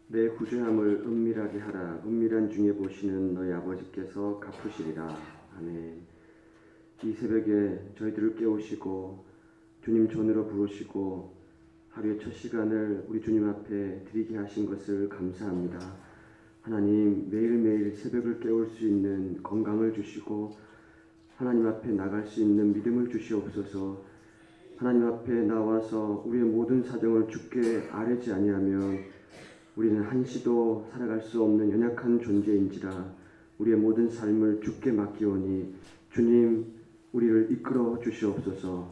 내 구제함을 은밀하게 하라. 은밀한 중에 보시는 너희 아버지께서 갚으시리라. 아멘. 이 새벽에 저희들을 깨우시고 주님 전으로 부르시고 하루의 첫 시간을 우리 주님 앞에 드리게 하신 것을 감사합니다. 하나님, 매일매일 새벽을 깨울 수 있는 건강을 주시고 하나님 앞에 나갈 수 있는 믿음을 주시옵소서. 하나님 앞에 나와서 우리의 모든 사정을 주께 아뢰지 아니하면 우리는 한시도 살아갈 수 없는 연약한 존재인지라 우리의 모든 삶을 주께 맡기오니 주님, 우리를 이끌어 주시옵소서.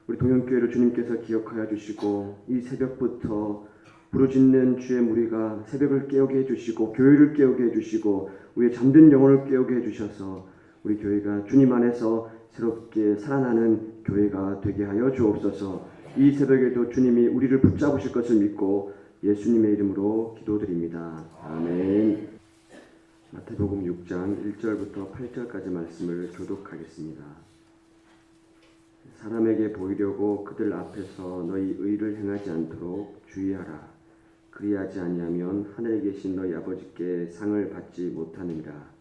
우리 동영교회를 주님께서 기억하여 주시고 이 새벽부터 부르짖는 주의 무리가 새벽을 깨우게 해주시고 교회를 깨우게 해주시고 우리의 잠든 영혼을 깨우게 해주셔서 우리 교회가 주님 안에서 새롭게 살아나는 교회가 되게 하여 주옵소서. 이 새벽에도 주님이 우리를 붙잡으실 것을 믿고 예수님의 이름으로 기도드립니다. 아멘. 마태복음 6장 1절부터 8절까지 말씀을 교독하겠습니다. 사람에게 보이려고 그들 앞에서 너희 의를 행하지 않도록 주의하라. 그리하지 아니하면 하늘에 계신 너희 아버지께 상을 받지 못하느니라.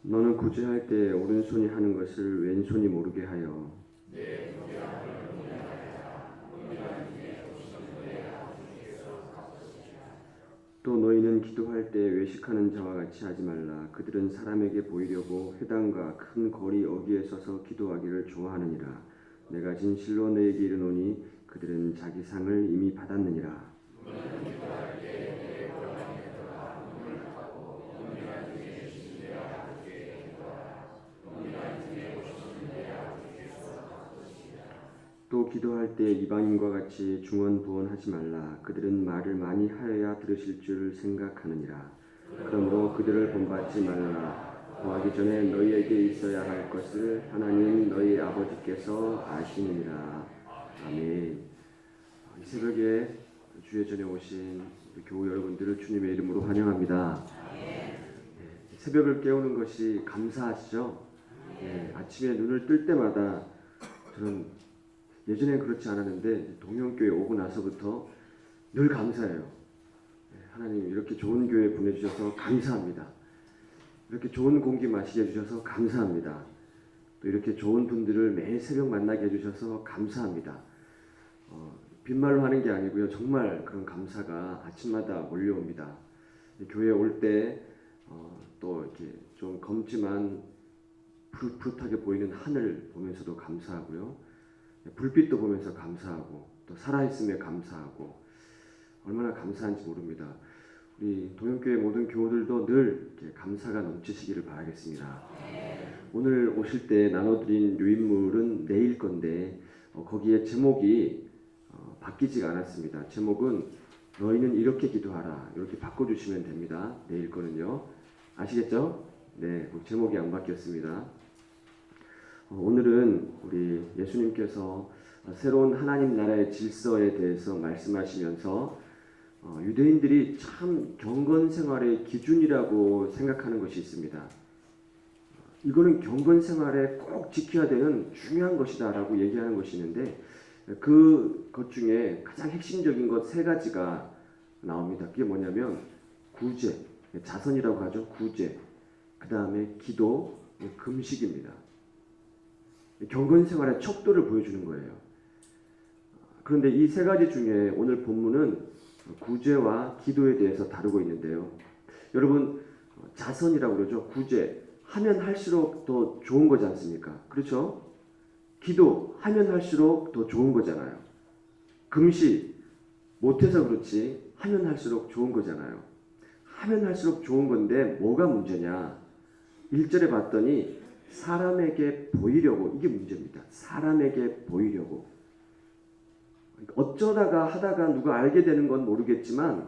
너는 구제할 때 오른손이 하는 것을 왼손이 모르게 하여 또 너희는 기도할 때 외식하는 자와 같이 하지 말라. 그들은 사람에게 보이려고 회당과 큰 거리 어귀에 서서 기도하기를 좋아하느니라. 내가 진실로 너희에게 이르노니 그들은 자기 상을 이미 받았느니라. 또 기도할 때 이방인과 같이 중언부언하지 말라. 그들은 말을 많이 하여야 들으실 줄 생각하느니라. 그러므로 그들을 본받지 말라. 구하기 전에 너희에게 있어야 할 것을 하나님 너희 아버지께서 아시느니라. 아멘. 이 새벽에 주의 전에 오신 교우 여러분들을 주님의 이름으로 환영합니다. 새벽을 깨우는 것이 감사하시죠? 아침에 눈을 뜰 때마다 저는 예전엔 그렇지 않았는데 동영교회 오고 나서부터 늘 감사해요. 하나님 이렇게 좋은 교회 보내주셔서 감사합니다. 이렇게 좋은 공기 마시게 해주셔서 감사합니다. 또 이렇게 좋은 분들을 매일 새벽 만나게 해주셔서 감사합니다. 빈말로 하는 게 아니고요. 정말 그런 감사가 아침마다 몰려옵니다. 교회에 올 때 또 이렇게 좀 검지만 푸릇푸릇하게 보이는 하늘 보면서도 감사하고요. 불빛도 보면서 감사하고 또 살아있음에 감사하고 얼마나 감사한지 모릅니다. 우리 동영교회 모든 교우들도 늘 이렇게 감사가 넘치시기를 바라겠습니다. 오늘 오실 때 나눠드린 유인물은 내일 건데 거기에 제목이 바뀌지가 않았습니다. 제목은 너희는 이렇게 기도하라 이렇게 바꿔주시면 됩니다. 내일 거는요. 아시겠죠? 네, 제목이 안 바뀌었습니다. 오늘은 우리 예수님께서 새로운 하나님 나라의 질서에 대해서 말씀하시면서 유대인들이 참 경건 생활의 기준이라고 생각하는 것이 있습니다. 이거는 경건 생활에 꼭 지켜야 되는 중요한 것이다 라고 얘기하는 것이 있는데 그것 중에 가장 핵심적인 것 세 가지가 나옵니다. 그게 뭐냐면 구제, 자선이라고 하죠. 구제, 그 다음에 기도, 금식입니다. 경건 생활의 척도를 보여주는 거예요. 그런데 이 세 가지 중에 오늘 본문은 구제와 기도에 대해서 다루고 있는데요. 여러분, 자선이라고 그러죠. 구제 하면 할수록 더 좋은 거지 않습니까? 그렇죠? 기도 하면 할수록 더 좋은 거잖아요. 금식 못해서 그렇지 하면 할수록 좋은 거잖아요. 하면 할수록 좋은 건데 뭐가 문제냐? 1절에 봤더니 사람에게 보이려고, 이게 문제입니다. 사람에게 보이려고. 어쩌다가 하다가 누가 알게 되는 건 모르겠지만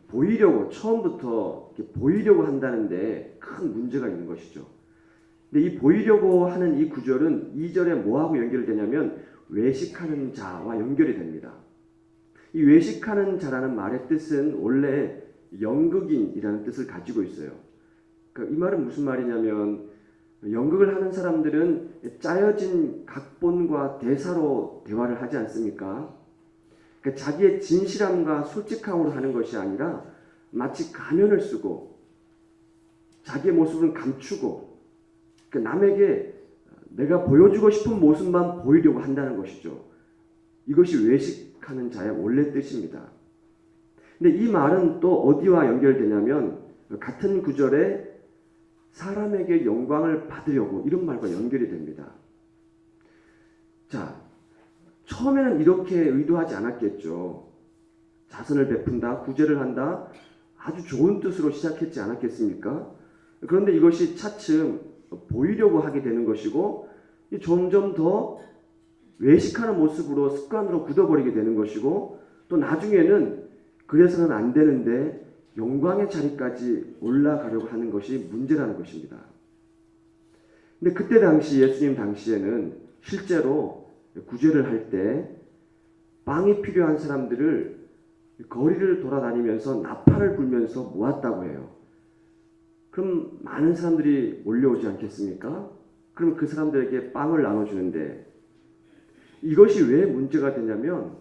보이려고, 처음부터 보이려고 한다는데 큰 문제가 있는 것이죠. 근데 이 보이려고 하는 이 구절은 2절에 뭐하고 연결되냐면 외식하는 자와 연결이 됩니다. 이 외식하는 자라는 말의 뜻은 원래 연극인이라는 뜻을 가지고 있어요. 그러니까 이 말은 무슨 말이냐면 연극을 하는 사람들은 짜여진 각본과 대사로 대화를 하지 않습니까? 그러니까 자기의 진실함과 솔직함으로 하는 것이 아니라 마치 가면을 쓰고 자기의 모습을 감추고 그러니까 남에게 내가 보여주고 싶은 모습만 보이려고 한다는 것이죠. 이것이 외식하는 자의 원래 뜻입니다. 근데 이 말은 또 어디와 연결되냐면 같은 구절에 사람에게 영광을 받으려고 이런 말과 연결이 됩니다. 자, 처음에는 이렇게 의도하지 않았겠죠. 자선을 베푼다, 구제를 한다, 아주 좋은 뜻으로 시작했지 않았겠습니까? 그런데 이것이 차츰 보이려고 하게 되는 것이고 점점 더 외식하는 모습으로 습관으로 굳어버리게 되는 것이고 또 나중에는 그래서는 안 되는데 영광의 자리까지 올라가려고 하는 것이 문제라는 것입니다. 근데 그때 당시 예수님 당시에는 실제로 구제를 할 때 빵이 필요한 사람들을 거리를 돌아다니면서 나팔을 불면서 모았다고 해요. 그럼 많은 사람들이 몰려오지 않겠습니까? 그럼 그 사람들에게 빵을 나눠주는데 이것이 왜 문제가 되냐면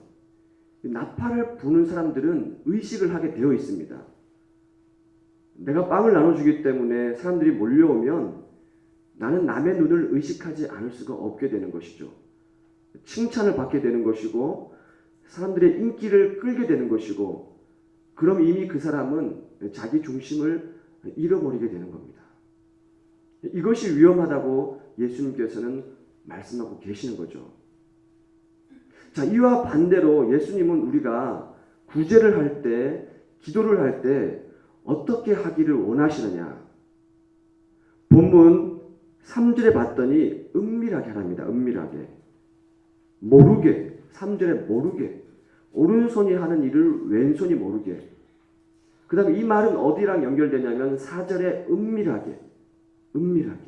나팔을 부는 사람들은 의식을 하게 되어 있습니다. 내가 빵을 나눠주기 때문에 사람들이 몰려오면 나는 남의 눈을 의식하지 않을 수가 없게 되는 것이죠. 칭찬을 받게 되는 것이고 사람들의 인기를 끌게 되는 것이고 그럼 이미 그 사람은 자기 중심을 잃어버리게 되는 겁니다. 이것이 위험하다고 예수님께서는 말씀하고 계시는 거죠. 자, 이와 반대로 예수님은 우리가 구제를 할 때, 기도를 할 때 어떻게 하기를 원하시느냐? 본문 3절에 봤더니 은밀하게 하랍니다. 은밀하게. 모르게. 3절에 모르게. 오른손이 하는 일을 왼손이 모르게. 그 다음에 이 말은 어디랑 연결되냐면 4절에 은밀하게. 은밀하게.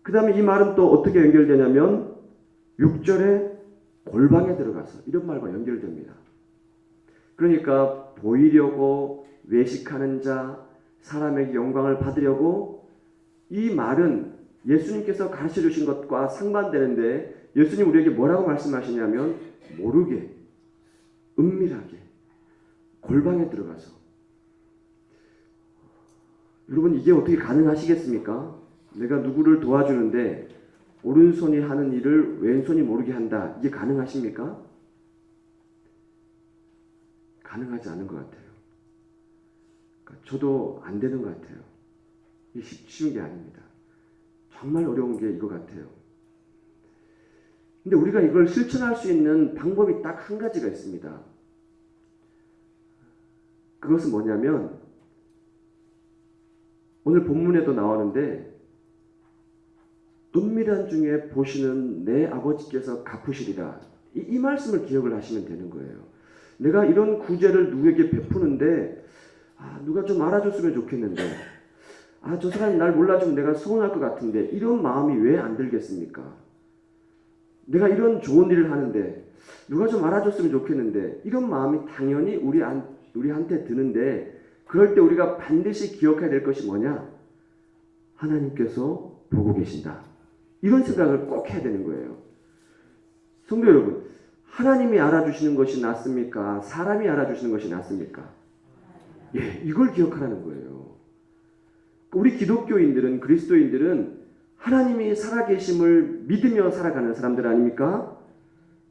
그 다음에 이 말은 또 어떻게 연결되냐면 6절에 골방에 들어가서 이런 말과 연결됩니다. 그러니까 보이려고 외식하는 자, 사람에게 영광을 받으려고 이 말은 예수님께서 가르쳐 주신 것과 상반되는데 예수님 우리에게 뭐라고 말씀하시냐면 모르게, 은밀하게, 골방에 들어가서. 여러분 이게 어떻게 가능하시겠습니까? 내가 누구를 도와주는데 오른손이 하는 일을 왼손이 모르게 한다. 이게 가능하십니까? 가능하지 않은 것 같아요. 그러니까 저도 안 되는 것 같아요. 이게 쉬운 게 아닙니다. 정말 어려운 게 이거 같아요. 근데 우리가 이걸 실천할 수 있는 방법이 딱 한 가지가 있습니다. 그것은 뭐냐면 오늘 본문에도 나오는데 은밀한 중에 보시는 내 아버지께서 갚으시리라. 이 말씀을 기억을 하시면 되는 거예요. 내가 이런 구제를 누구에게 베푸는데 누가 좀 알아줬으면 좋겠는데 저 사람이 날 몰라주면 내가 서운할 것 같은데 이런 마음이 왜 안 들겠습니까? 내가 이런 좋은 일을 하는데 누가 좀 알아줬으면 좋겠는데 이런 마음이 당연히 우리한테 드는데 그럴 때 우리가 반드시 기억해야 될 것이 뭐냐? 하나님께서 보고 계신다. 이런 생각을 꼭 해야 되는 거예요. 성도 여러분, 하나님이 알아주시는 것이 낫습니까? 사람이 알아주시는 것이 낫습니까? 예, 이걸 기억하라는 거예요. 우리 기독교인들은, 그리스도인들은 하나님이 살아계심을 믿으며 살아가는 사람들 아닙니까?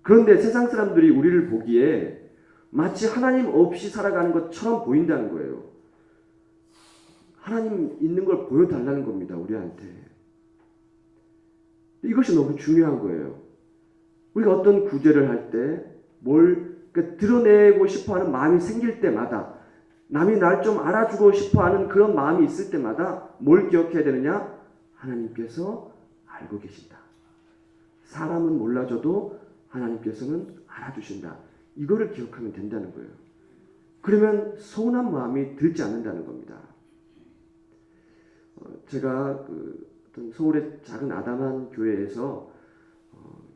그런데 세상 사람들이 우리를 보기에 마치 하나님 없이 살아가는 것처럼 보인다는 거예요. 하나님 있는 걸 보여달라는 겁니다, 우리한테. 이것이 너무 중요한 거예요. 우리가 어떤 구제를 할 때 그러니까 드러내고 싶어하는 마음이 생길 때마다 남이 날 좀 알아주고 싶어하는 그런 마음이 있을 때마다 뭘 기억해야 되느냐? 하나님께서 알고 계신다. 사람은 몰라줘도 하나님께서는 알아주신다. 이거를 기억하면 된다는 거예요. 그러면 서운한 마음이 들지 않는다는 겁니다. 제가 어떤 서울의 작은 아담한 교회에서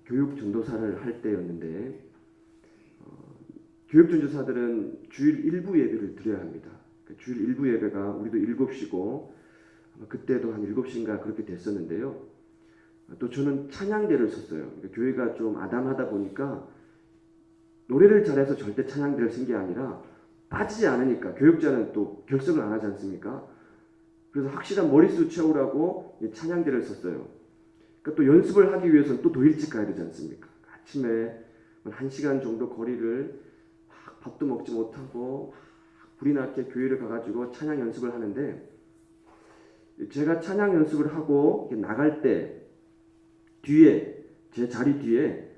교육 전도사를 할 때였는데 교육전도사들은 주일 일부 예배를 드려야 합니다. 주일 일부 예배가 우리도 7시고 그때도 한 7시인가 그렇게 됐었는데요. 또 저는 찬양대를 섰어요. 그러니까 교회가 좀 아담하다 보니까 노래를 잘해서 절대 찬양대를 쓴 게 아니라 빠지지 않으니까 교육자는 또 결석을 안 하지 않습니까? 그래서 확실한 머릿수 채우라고 찬양대를 섰어요. 그러니까 또 연습을 하기 위해서는 또 더 일찍 가야 되지 않습니까? 아침에 1시간 정도 거리를 밥도 먹지 못하고 불이 나게 교회를 가가지고 찬양 연습을 하는데, 제가 찬양 연습을 하고 나갈 때 뒤에 제 자리 뒤에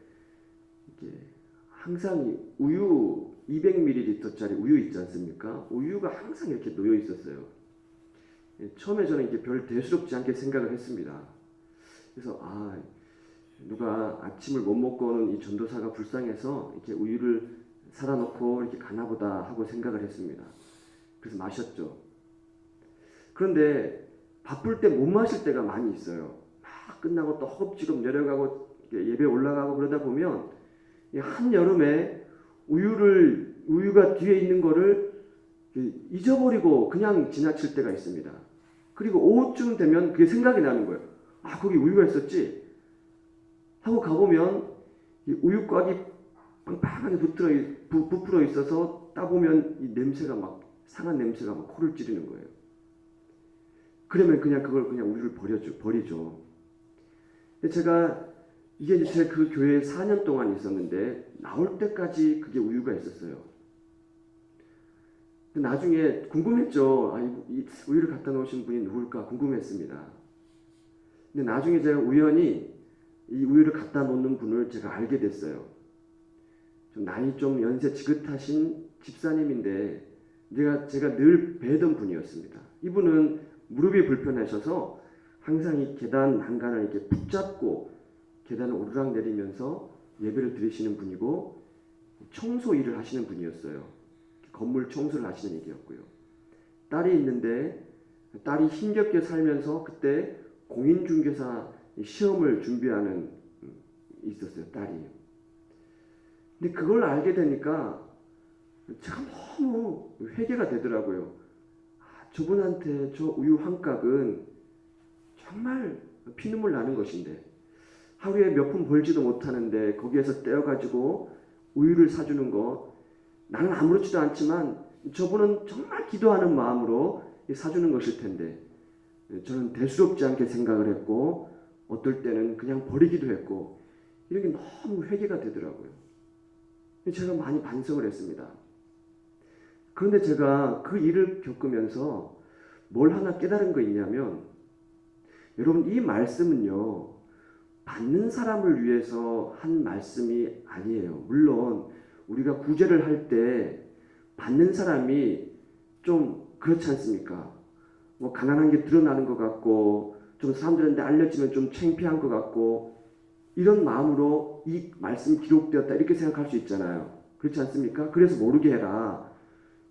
항상 우유 200ml짜리 우유 있지 않습니까? 우유가 항상 이렇게 놓여 있었어요. 처음에 저는 이게 별 대수롭지 않게 생각을 했습니다. 그래서 누가 아침을 못 먹고 오는 이 전도사가 불쌍해서 이렇게 우유를 사다 놓고 이렇게 가나보다 하고 생각을 했습니다. 그래서 마셨죠. 그런데 바쁠 때 못 마실 때가 많이 있어요. 막 끝나고 또 허겁지겁 내려가고 예배 올라가고 그러다 보면 한여름에 우유가 뒤에 있는 거를 잊어버리고 그냥 지나칠 때가 있습니다. 그리고 오후쯤 되면 그게 생각이 나는 거예요. 거기 우유가 있었지? 하고 가보면 이 우유곽이 빵빵하게 부풀어 있어서 따보면 이 냄새가 상한 냄새가 코를 찌르는 거예요. 그러면 그냥 그걸 우유를 버리죠. 근데 제가 이게 제 그 교회에 4년 동안 있었는데 나올 때까지 그게 우유가 있었어요. 근데 나중에 궁금했죠. 이 우유를 갖다 놓으신 분이 누굴까 궁금했습니다. 근데 나중에 제가 우연히 이 우유를 갖다 놓는 분을 제가 알게 됐어요. 나이 좀 연세 지긋하신 집사님인데 제가 늘 뵈던 분이었습니다. 이분은 무릎이 불편하셔서 항상 이 계단 난간을 이렇게 붙잡고 계단을 오르락 내리면서 예배를 드리시는 분이고 청소 일을 하시는 분이었어요. 건물 청소를 하시는 얘기였고요. 딸이 있는데 딸이 힘겹게 살면서 그때 공인중개사 시험을 준비하는 있었어요. 딸이. 근데 그걸 알게 되니까 제가 너무 회개가 되더라고요. 저분한테 저 우유 한 깍은 정말 피눈물 나는 것인데 하루에 몇 푼 벌지도 못하는데 거기에서 떼어가지고 우유를 사주는 거 나는 아무렇지도 않지만 저분은 정말 기도하는 마음으로 사주는 것일 텐데 저는 대수롭지 않게 생각을 했고 어떨 때는 그냥 버리기도 했고 이런 게 너무 회개가 되더라고요. 제가 많이 반성을 했습니다. 그런데 제가 그 일을 겪으면서 뭘 하나 깨달은 거 있냐면 여러분 이 말씀은요 받는 사람을 위해서 한 말씀이 아니에요. 물론 우리가 구제를 할 때 받는 사람이 좀 그렇지 않습니까? 가난한 게 드러나는 것 같고 좀 사람들한테 알려지면 좀 창피한 것 같고 이런 마음으로 이 말씀이 기록되었다 이렇게 생각할 수 있잖아요. 그렇지 않습니까? 그래서 모르게 해라.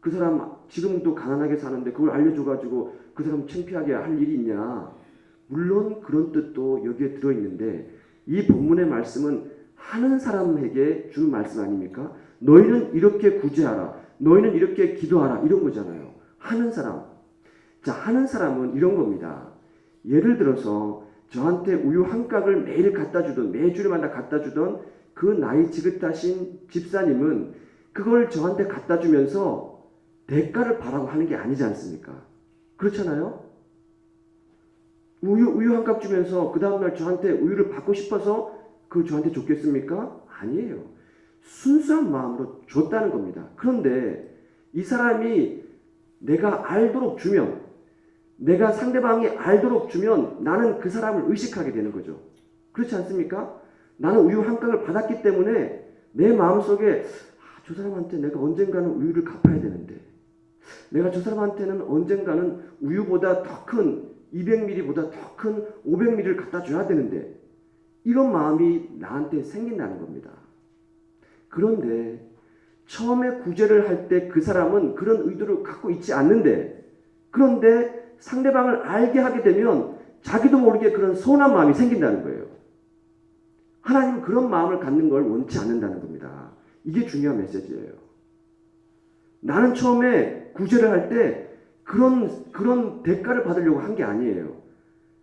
그 사람 지금도 가난하게 사는데 그걸 알려줘가지고 그 사람 창피하게 할 일이 있냐. 물론 그런 뜻도 여기에 들어있는데 이 본문의 말씀은 하는 사람에게 주는 말씀 아닙니까? 너희는 이렇게 구제하라. 너희는 이렇게 기도하라. 이런 거잖아요. 하는 사람. 자, 하는 사람은 이런 겁니다. 예를 들어서 저한테 우유 한 깍을 매일 갖다 주던 매주일마다 갖다 주던 그 나이 지긋하신 집사님은 그걸 저한테 갖다 주면서 대가를 바라고 하는 게 아니지 않습니까? 그렇잖아요? 우유 한 깍 주면서 그 다음날 저한테 우유를 받고 싶어서 그걸 저한테 줬겠습니까? 아니에요. 순수한 마음으로 줬다는 겁니다. 그런데 이 사람이 내가 알도록 주면 내가 상대방이 알도록 주면 나는 그 사람을 의식하게 되는 거죠. 그렇지 않습니까? 나는 우유 한 깍을 받았기 때문에 내 마음속에 저 사람한테 내가 언젠가는 우유를 갚아야 되는데 내가 저 사람한테는 언젠가는 우유보다 더 큰 200ml보다 더 큰 500ml를 갖다 줘야 되는데 이런 마음이 나한테 생긴다는 겁니다. 그런데 처음에 구제를 할 때 그 사람은 그런 의도를 갖고 있지 않는데 그런데 상대방을 알게 하게 되면 자기도 모르게 그런 서운한 마음이 생긴다는 거예요. 하나님은 그런 마음을 갖는 걸 원치 않는다는 겁니다. 이게 중요한 메시지예요. 나는 처음에 구제를 할 때 그런 대가를 받으려고 한 게 아니에요.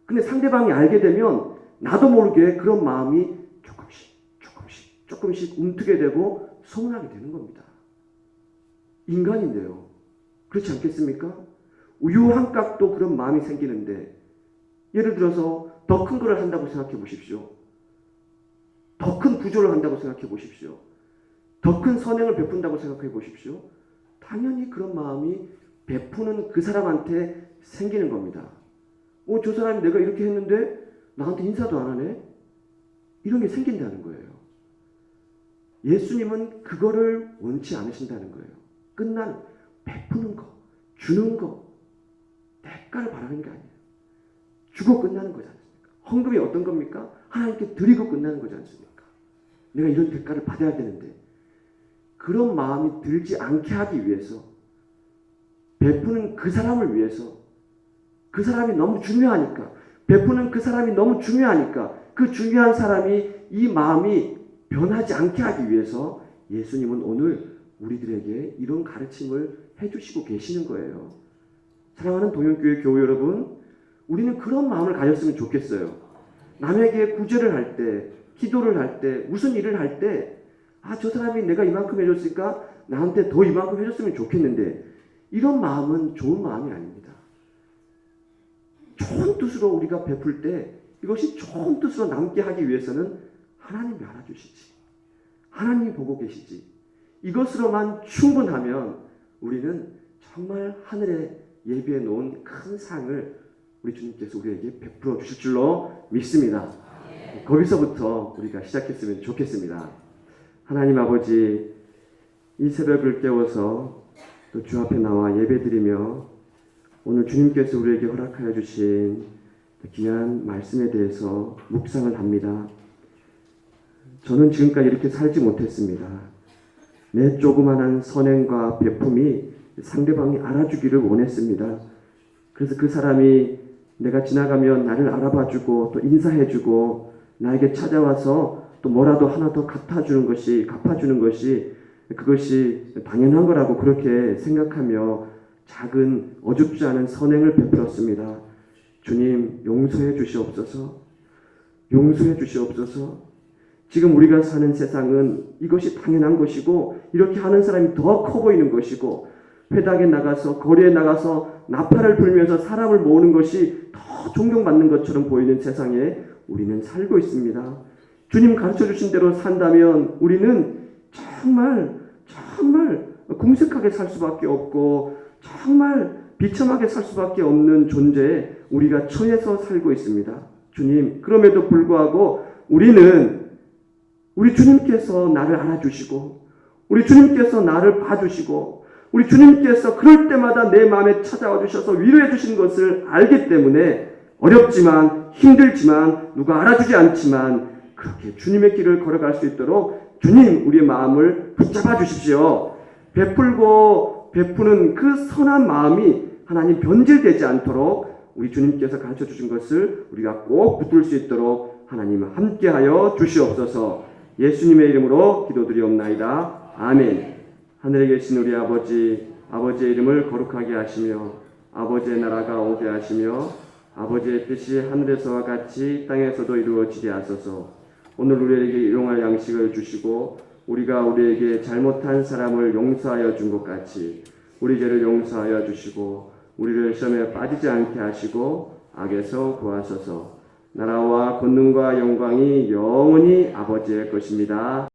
근데 상대방이 알게 되면 나도 모르게 그런 마음이 조금씩 움트게 되고 서운하게 되는 겁니다. 인간인데요. 그렇지 않겠습니까? 우유 한 값도 그런 마음이 생기는데, 예를 들어서 더 큰 거를 한다고 생각해 보십시오. 더 큰 구조를 한다고 생각해 보십시오. 더 큰 선행을 베푼다고 생각해 보십시오. 당연히 그런 마음이 베푸는 그 사람한테 생기는 겁니다. 저 사람이 내가 이렇게 했는데 나한테 인사도 안 하네? 이런 게 생긴다는 거예요. 예수님은 그거를 원치 않으신다는 거예요. 끝난 베푸는 거, 주는 거, 대가를 바라는 게 아니에요. 주고 끝나는 거지 않습니까? 헌금이 어떤 겁니까? 하나님께 드리고 끝나는 거지 않습니까? 내가 이런 대가를 받아야 되는데, 그런 마음이 들지 않게 하기 위해서, 베푸는 그 사람을 위해서, 그 사람이 너무 중요하니까, 베푸는 그 사람이 너무 중요하니까, 그 중요한 사람이 이 마음이 변하지 않게 하기 위해서 예수님은 오늘 우리들에게 이런 가르침을 해주시고 계시는 거예요. 사랑하는 동영교회 교우 여러분, 우리는 그런 마음을 가졌으면 좋겠어요. 남에게 구제를 할 때, 기도를 할 때, 무슨 일을 할 때, 저 사람이 내가 이만큼 해줬으니까 나한테 더 이만큼 해줬으면 좋겠는데, 이런 마음은 좋은 마음이 아닙니다. 좋은 뜻으로 우리가 베풀 때 이것이 좋은 뜻으로 남게 하기 위해서는 하나님이 알아주시지, 하나님이 보고 계시지, 이것으로만 충분하면 우리는 정말 하늘에 예비해 놓은 큰 상을 우리 주님께서 우리에게 베풀어 주실 줄로 믿습니다. 거기서부터 우리가 시작했으면 좋겠습니다. 하나님 아버지, 이 새벽을 깨워서 또 주 앞에 나와 예배드리며 오늘 주님께서 우리에게 허락하여 주신 귀한 말씀에 대해서 묵상을 합니다. 저는 지금까지 이렇게 살지 못했습니다. 내 조그만한 선행과 베품이 상대방이 알아주기를 원했습니다. 그래서 그 사람이 내가 지나가면 나를 알아봐주고 또 인사해주고 나에게 찾아와서 또 뭐라도 하나 더 갚아주는 것이 그것이 당연한 거라고 그렇게 생각하며 작은 어줍지 않은 선행을 베풀었습니다. 주님, 용서해 주시옵소서. 용서해 주시옵소서. 지금 우리가 사는 세상은 이것이 당연한 것이고 이렇게 하는 사람이 더 커 보이는 것이고, 회당에 나가서 거리에 나가서 나팔을 불면서 사람을 모으는 것이 더 존경받는 것처럼 보이는 세상에 우리는 살고 있습니다. 주님 가르쳐 주신 대로 산다면 우리는 정말 궁색하게 살 수밖에 없고 정말 비참하게 살 수밖에 없는 존재에 우리가 처해서 살고 있습니다. 주님, 그럼에도 불구하고 우리는 우리 주님께서 나를 알아주시고 우리 주님께서 나를 봐주시고 우리 주님께서 그럴 때마다 내 마음에 찾아와 주셔서 위로해 주신 것을 알기 때문에 어렵지만 힘들지만 누가 알아주지 않지만 그렇게 주님의 길을 걸어갈 수 있도록 주님, 우리의 마음을 붙잡아 주십시오. 베풀고 베푸는 그 선한 마음이 하나님 변질되지 않도록 우리 주님께서 가르쳐 주신 것을 우리가 꼭 붙들 수 있도록 하나님 함께하여 주시옵소서. 예수님의 이름으로 기도드리옵나이다. 아멘. 하늘에 계신 우리 아버지, 아버지의 이름을 거룩하게 하시며 아버지의 나라가 오게 하시며 아버지의 뜻이 하늘에서와 같이 땅에서도 이루어지게 하소서. 오늘 우리에게 일용할 양식을 주시고 우리가 우리에게 잘못한 사람을 용서하여 준 것 같이 우리 죄를 용서하여 주시고 우리를 시험에 빠지지 않게 하시고 악에서 구하소서. 나라와 권능과 영광이 영원히 아버지의 것입니다.